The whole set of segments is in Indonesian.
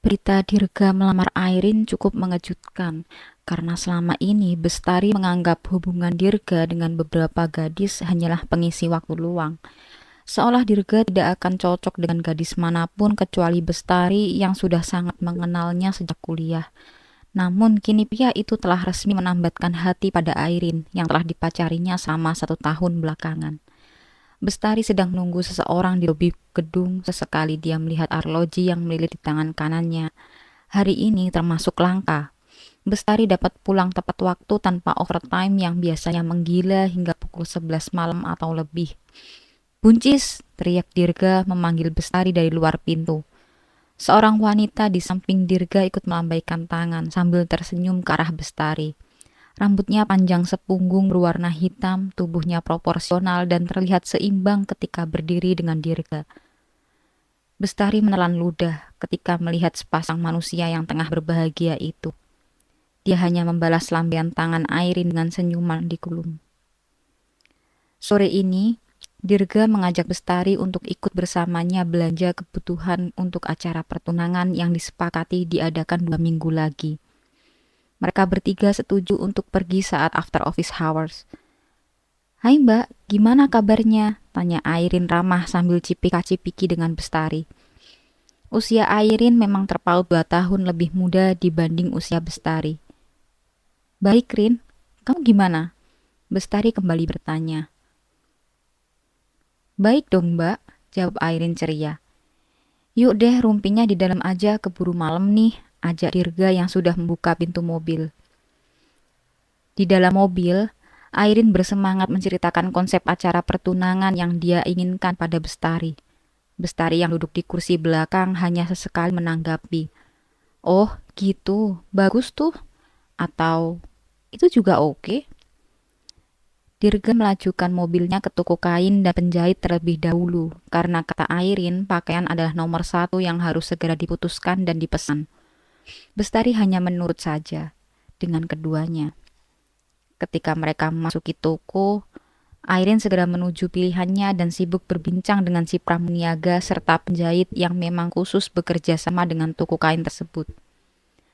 Berita Dirga melamar Airin cukup mengejutkan, karena selama ini Bestari menganggap hubungan Dirga dengan beberapa gadis hanyalah pengisi waktu luang. Seolah Dirga tidak akan cocok dengan gadis manapun kecuali Bestari yang sudah sangat mengenalnya sejak kuliah. Namun kini pria itu telah resmi menambatkan hati pada Airin yang telah dipacarinya selama 1 tahun belakangan. Bestari sedang menunggu seseorang di lobi gedung. Sesekali dia melihat arloji yang melilit di tangan kanannya. Hari ini termasuk langka. Bestari dapat pulang tepat waktu tanpa overtime yang biasanya menggila hingga pukul 11 malam atau lebih. "Buncis!" teriak Dirga memanggil Bestari dari luar pintu. Seorang wanita di samping Dirga ikut melambaikan tangan sambil tersenyum ke arah Bestari. Rambutnya panjang sepunggung berwarna hitam, tubuhnya proporsional dan terlihat seimbang ketika berdiri dengan Dirga. Bestari menelan ludah ketika melihat sepasang manusia yang tengah berbahagia itu. Dia hanya membalas lambaian tangan Airin dengan senyuman di kulum. Sore ini, Dirga mengajak Bestari untuk ikut bersamanya belanja kebutuhan untuk acara pertunangan yang disepakati diadakan 2 minggu lagi. Mereka bertiga setuju untuk pergi saat after office hours. "Hai Mbak, gimana kabarnya?" tanya Airin ramah sambil cipika-cipiki dengan Bestari. Usia Airin memang terpaut 2 tahun lebih muda dibanding usia Bestari. "Baik Rin, kamu gimana?" Bestari kembali bertanya. "Baik dong Mbak," jawab Airin ceria. "Yuk deh rumpinya di dalam aja, keburu malam nih," ajak Dirga yang sudah membuka pintu mobil. Di dalam mobil, Airin bersemangat menceritakan konsep acara pertunangan yang dia inginkan pada Bestari. Bestari yang duduk di kursi belakang hanya sesekali menanggapi, "Oh gitu, bagus tuh." Atau, "Itu juga oke." Dirga melajukan mobilnya ke toko kain dan penjahit terlebih dahulu, karena kata Airin, pakaian adalah nomor satu yang harus segera diputuskan dan dipesan. Bestari hanya menurut saja dengan keduanya. Ketika mereka memasuki toko, Airin segera menuju pilihannya dan sibuk berbincang dengan si pramuniaga serta penjahit yang memang khusus bekerja sama dengan toko kain tersebut.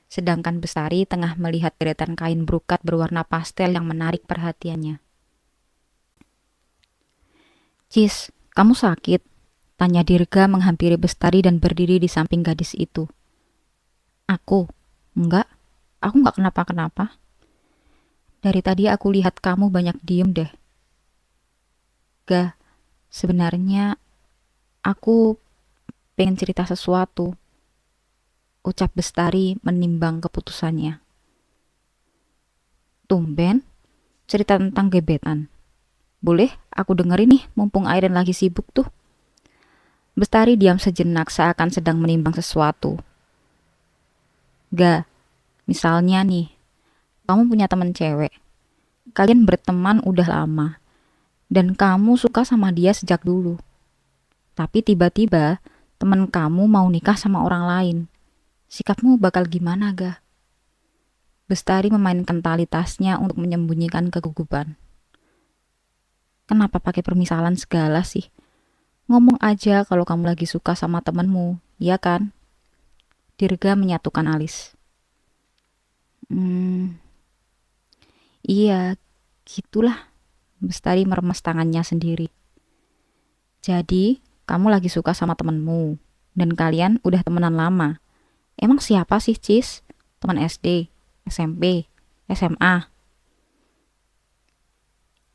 Sedangkan Bestari tengah melihat deretan kain brokat berwarna pastel yang menarik perhatiannya. "Cis, kamu sakit?" tanya Dirga menghampiri Bestari dan berdiri di samping gadis itu. "Aku? Enggak, aku enggak kenapa-kenapa. Dari tadi aku lihat kamu banyak diem deh." "Gak, sebenarnya aku pengen cerita sesuatu," ucap Bestari menimbang keputusannya. "Tumben, cerita tentang gebetan. Boleh, aku dengerin nih, mumpung Airen lagi sibuk tuh." Bestari diam sejenak seakan sedang menimbang sesuatu. "Gak, misalnya nih, kamu punya teman cewek. Kalian berteman udah lama, dan kamu suka sama dia sejak dulu. Tapi tiba-tiba teman kamu mau nikah sama orang lain. Sikapmu bakal gimana, Ga?" Bestari memainkan tali tasnya untuk menyembunyikan kegugupan. "Kenapa pakai permisalan segala sih? Ngomong aja kalau kamu lagi suka sama temenmu, iya kan?" Dirga menyatukan alis. Iya, gitulah." Bestari meremas tangannya sendiri. "Jadi, kamu lagi suka sama temenmu, dan kalian udah temenan lama. Emang siapa sih, Cis? Teman SD, SMP, SMA?"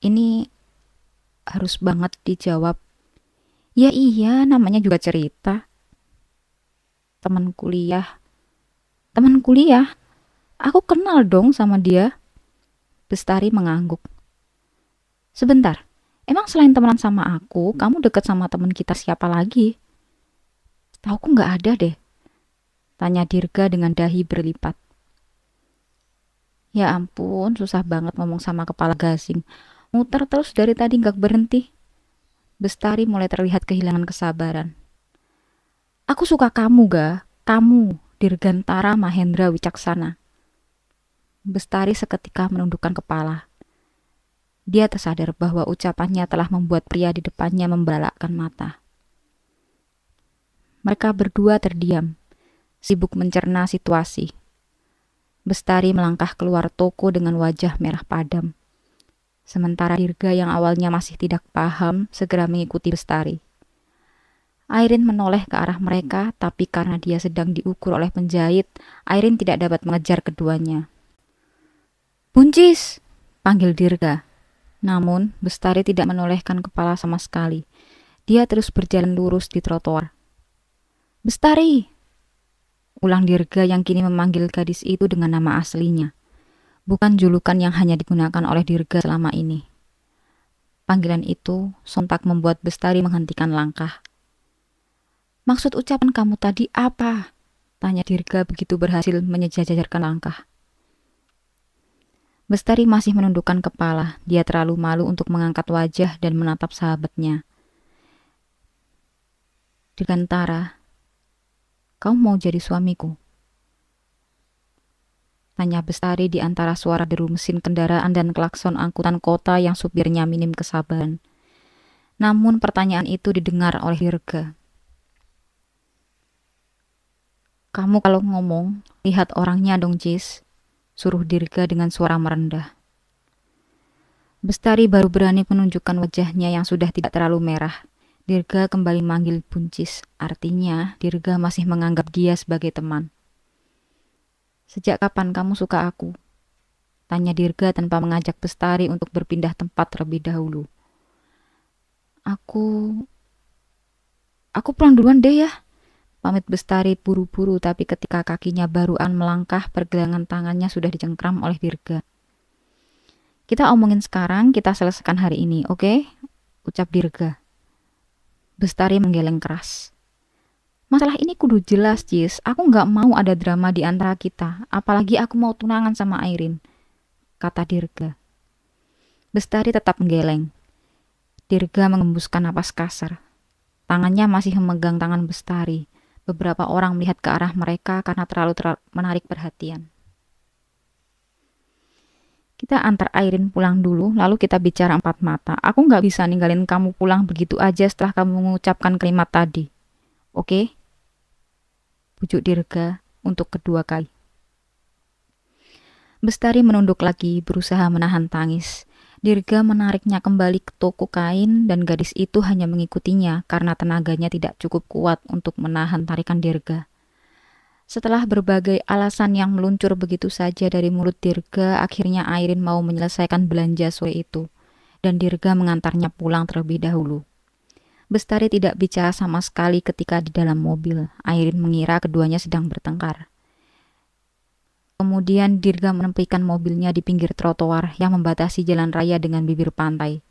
Ini harus banget dijawab. "Ya iya, namanya juga cerita. Teman kuliah." "Teman kuliah? Aku kenal dong sama dia." Bestari mengangguk. "Sebentar, emang selain temenan sama aku, kamu deket sama temen kita siapa lagi?" "Tauku nggak ada deh," tanya Dirga dengan dahi berlipat. Ya ampun, susah banget ngomong sama kepala gasing. Muter terus dari tadi nggak berhenti. Bestari mulai terlihat kehilangan kesabaran. "Aku suka kamu, Ga. Kamu, Dirgantara Mahendra Wicaksana." Bestari seketika menundukkan kepala. Dia tersadar bahwa ucapannya telah membuat pria di depannya membelalakan mata. Mereka berdua terdiam. sibuk mencerna situasi. Bestari melangkah keluar toko dengan wajah merah padam. Sementara Dirga yang awalnya masih tidak paham segera mengikuti Bestari. Airin menoleh ke arah mereka, tapi karena dia sedang diukur oleh penjahit, Airin tidak dapat mengejar keduanya. "Buncis!" panggil Dirga. Namun, Bestari tidak menolehkan kepala sama sekali. Dia terus berjalan lurus di trotoar. "Bestari!" ulang Dirga yang kini memanggil gadis itu dengan nama aslinya. Bukan julukan yang hanya digunakan oleh Dirga selama ini. Panggilan itu sontak membuat Bestari menghentikan langkah. "Maksud ucapan kamu tadi apa?" tanya Dirga begitu berhasil menyejajarkan langkah. Bestari masih menundukkan kepala. Dia terlalu malu untuk mengangkat wajah dan menatap sahabatnya. "Dirgantara, kau mau jadi suamiku?" tanya Bestari di antara suara deru mesin kendaraan dan klakson angkutan kota yang supirnya minim kesabaran. Namun pertanyaan itu didengar oleh Dirga. "Kamu kalau ngomong, lihat orangnya dong, Cis," suruh Dirga dengan suara merendah. Bestari baru berani menunjukkan wajahnya yang sudah tidak terlalu merah. Dirga kembali manggil Buncis, artinya Dirga masih menganggap dia sebagai teman. "Sejak kapan kamu suka aku?" tanya Dirga tanpa mengajak Bestari untuk berpindah tempat terlebih dahulu. Aku pulang duluan deh ya," pamit Bestari buru-buru, tapi ketika kakinya baru akan melangkah, pergelangan tangannya sudah dicengkram oleh Dirga. "Kita omongin sekarang, kita selesaikan hari ini, oke?" ucap Dirga. Bestari menggeleng keras. "Masalah ini kudu jelas, Cis. Aku nggak mau ada drama di antara kita. Apalagi aku mau tunangan sama Airin," kata Dirga. Bestari tetap menggeleng. Dirga mengembuskan napas kasar. Tangannya masih memegang tangan Bestari. Beberapa orang melihat ke arah mereka karena terlalu menarik perhatian. "Kita antar Airin pulang dulu, lalu kita bicara empat mata. Aku nggak bisa ninggalin kamu pulang begitu aja setelah kamu mengucapkan kalimat tadi. Oke?" bujuk Dirga untuk kedua kali. Bestari menunduk lagi, berusaha menahan tangis. Dirga menariknya kembali ke toko kain dan gadis itu hanya mengikutinya karena tenaganya tidak cukup kuat untuk menahan tarikan Dirga. Setelah berbagai alasan yang meluncur begitu saja dari mulut Dirga, akhirnya Airin mau menyelesaikan belanja sore itu, dan Dirga mengantarnya pulang terlebih dahulu. Bestari tidak bicara sama sekali ketika di dalam mobil. Airin mengira keduanya sedang bertengkar. Kemudian Dirga menepikan mobilnya di pinggir trotoar yang membatasi jalan raya dengan bibir pantai.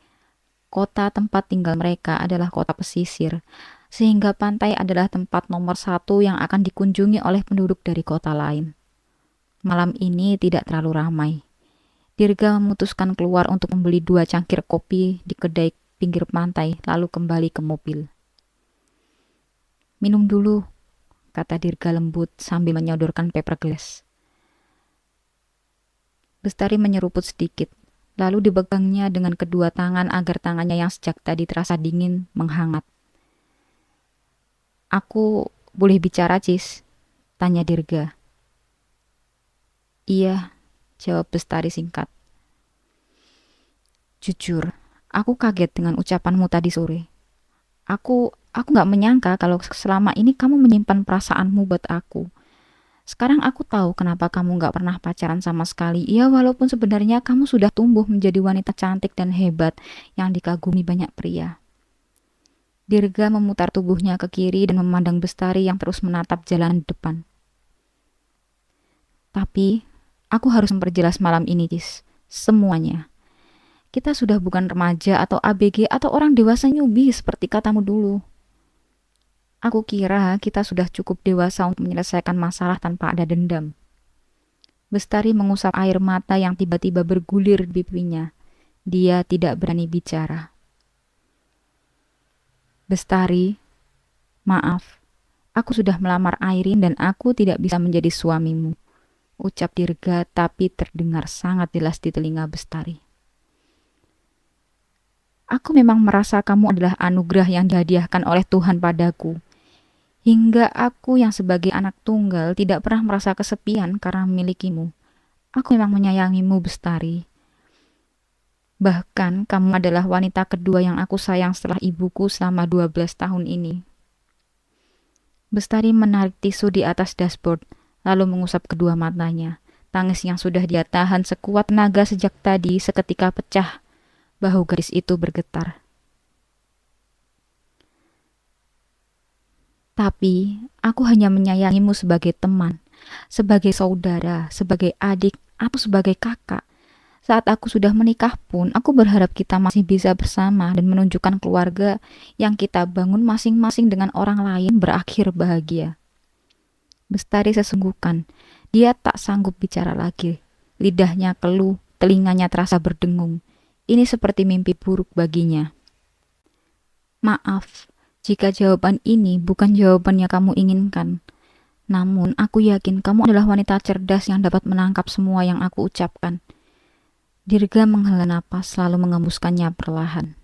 Kota tempat tinggal mereka adalah kota pesisir, sehingga pantai adalah tempat nomor satu yang akan dikunjungi oleh penduduk dari kota lain. Malam ini tidak terlalu ramai. Dirga memutuskan keluar untuk membeli 2 cangkir kopi di kedai pinggir pantai, lalu kembali ke mobil. "Minum dulu," kata Dirga lembut sambil menyodorkan paper glass. Bestari menyeruput sedikit, lalu dipegangnya dengan kedua tangan agar tangannya yang sejak tadi terasa dingin menghangat. "Aku boleh bicara, Cis?" tanya Dirga. "Iya," jawab Bestari singkat. "Jujur, aku kaget dengan ucapanmu tadi sore. Aku nggak menyangka kalau selama ini kamu menyimpan perasaanmu buat aku. Sekarang aku tahu kenapa kamu nggak pernah pacaran sama sekali. Ya, walaupun sebenarnya kamu sudah tumbuh menjadi wanita cantik dan hebat yang dikagumi banyak pria." Dirga memutar tubuhnya ke kiri dan memandang Bestari yang terus menatap jalan depan. "Tapi, aku harus memperjelas malam ini, Cis. Semuanya. Kita sudah bukan remaja atau ABG atau orang dewasa newbie seperti katamu dulu. Aku kira kita sudah cukup dewasa untuk menyelesaikan masalah tanpa ada dendam." Bestari mengusap air mata yang tiba-tiba bergulir di pipinya. Dia tidak berani bicara. "Bestari, maaf. Aku sudah melamar Airin dan aku tidak bisa menjadi suamimu," ucap Dirga, tapi terdengar sangat jelas di telinga Bestari. "Aku memang merasa kamu adalah anugerah yang dihadiahkan oleh Tuhan padaku. Hingga aku yang sebagai anak tunggal tidak pernah merasa kesepian karena memilikimu. Aku memang menyayangimu, Bestari. Bahkan kamu adalah wanita kedua yang aku sayang setelah ibuku selama 12 tahun ini. Bestari menarik tisu di atas dashboard, lalu mengusap kedua matanya. Tangis yang sudah dia tahan sekuat tenaga sejak tadi seketika pecah. Bahu gadis itu bergetar. Tapi, aku hanya menyayangimu sebagai teman, sebagai saudara, sebagai adik, atau sebagai kakak. Saat aku sudah menikah pun, aku berharap kita masih bisa bersama dan menunjukkan keluarga yang kita bangun masing-masing dengan orang lain berakhir bahagia. Bestari sesungguhkan, dia tak sanggup bicara lagi. Lidahnya keluh, telinganya terasa berdengung. Ini seperti mimpi buruk baginya. Maaf, jika jawaban ini bukan jawaban yang kamu inginkan. Namun, aku yakin kamu adalah wanita cerdas yang dapat menangkap semua yang aku ucapkan. Dirga menghela napas lalu mengembuskannya perlahan.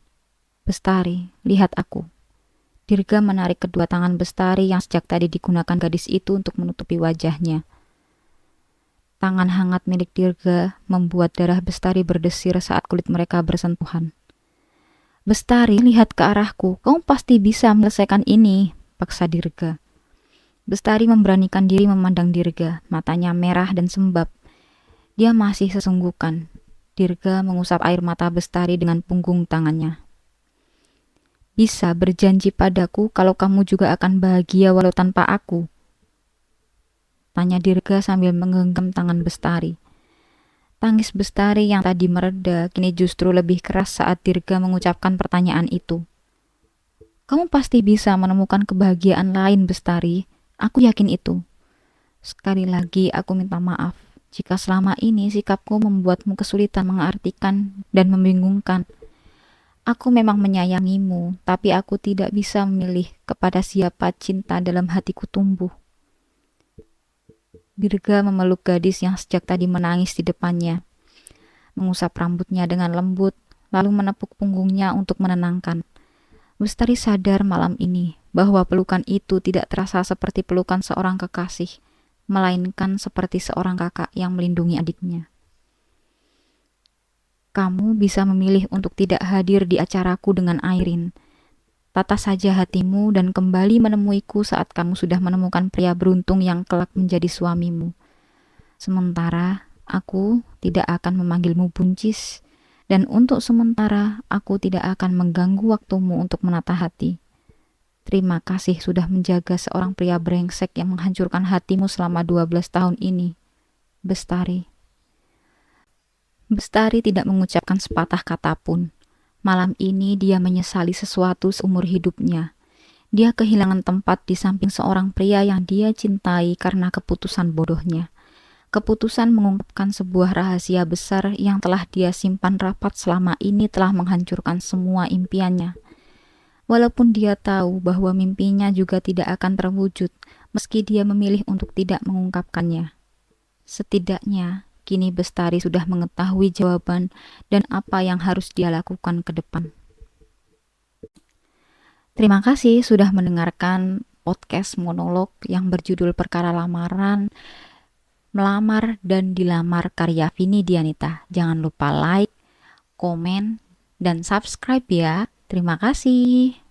Bestari, lihat aku. Dirga menarik kedua tangan Bestari yang sejak tadi digunakan gadis itu untuk menutupi wajahnya. Tangan hangat milik Dirga membuat darah Bestari berdesir saat kulit mereka bersentuhan. Bestari, lihat ke arahku. Kamu pasti bisa menyelesaikan ini, paksa Dirga. Bestari memberanikan diri memandang Dirga, matanya merah dan sembab. Dia masih sesungguhkan. Dirga mengusap air mata Bestari dengan punggung tangannya. Bisa berjanji padaku kalau kamu juga akan bahagia walau tanpa aku? Tanya Dirga sambil menggenggam tangan Bestari. Tangis Bestari yang tadi mereda kini justru lebih keras saat Dirga mengucapkan pertanyaan itu. Kamu pasti bisa menemukan kebahagiaan lain, Bestari. Aku yakin itu. Sekali lagi aku minta maaf jika selama ini sikapku membuatmu kesulitan mengartikan dan membingungkan. Aku memang menyayangimu, tapi aku tidak bisa memilih kepada siapa cinta dalam hatiku tumbuh. Dirga memeluk gadis yang sejak tadi menangis di depannya, mengusap rambutnya dengan lembut, lalu menepuk punggungnya untuk menenangkan. Bestari sadar malam ini bahwa pelukan itu tidak terasa seperti pelukan seorang kekasih, melainkan seperti seorang kakak yang melindungi adiknya. Kamu bisa memilih untuk tidak hadir di acaraku dengan Airin. Tata saja hatimu dan kembali menemuiku saat kamu sudah menemukan pria beruntung yang kelak menjadi suamimu. Sementara aku tidak akan memanggilmu buncis, dan untuk sementara aku tidak akan mengganggu waktumu untuk menata hati. Terima kasih sudah menjaga seorang pria brengsek yang menghancurkan hatimu selama 12 tahun ini, Bestari. Bestari tidak mengucapkan sepatah kata pun. Malam ini dia menyesali sesuatu seumur hidupnya. Dia kehilangan tempat di samping seorang pria yang dia cintai karena keputusan bodohnya. Keputusan mengungkapkan sebuah rahasia besar yang telah dia simpan rapat selama ini telah menghancurkan semua impiannya. Walaupun dia tahu bahwa mimpinya juga tidak akan terwujud meski dia memilih untuk tidak mengungkapkannya. Setidaknya, kini Bestari sudah mengetahui jawaban dan apa yang harus dia lakukan ke depan. Terima kasih sudah mendengarkan podcast monolog yang berjudul Perkara Lamaran, Melamar dan Dilamar karya Vini Dianita. Jangan lupa like, komen, dan subscribe ya. Terima kasih.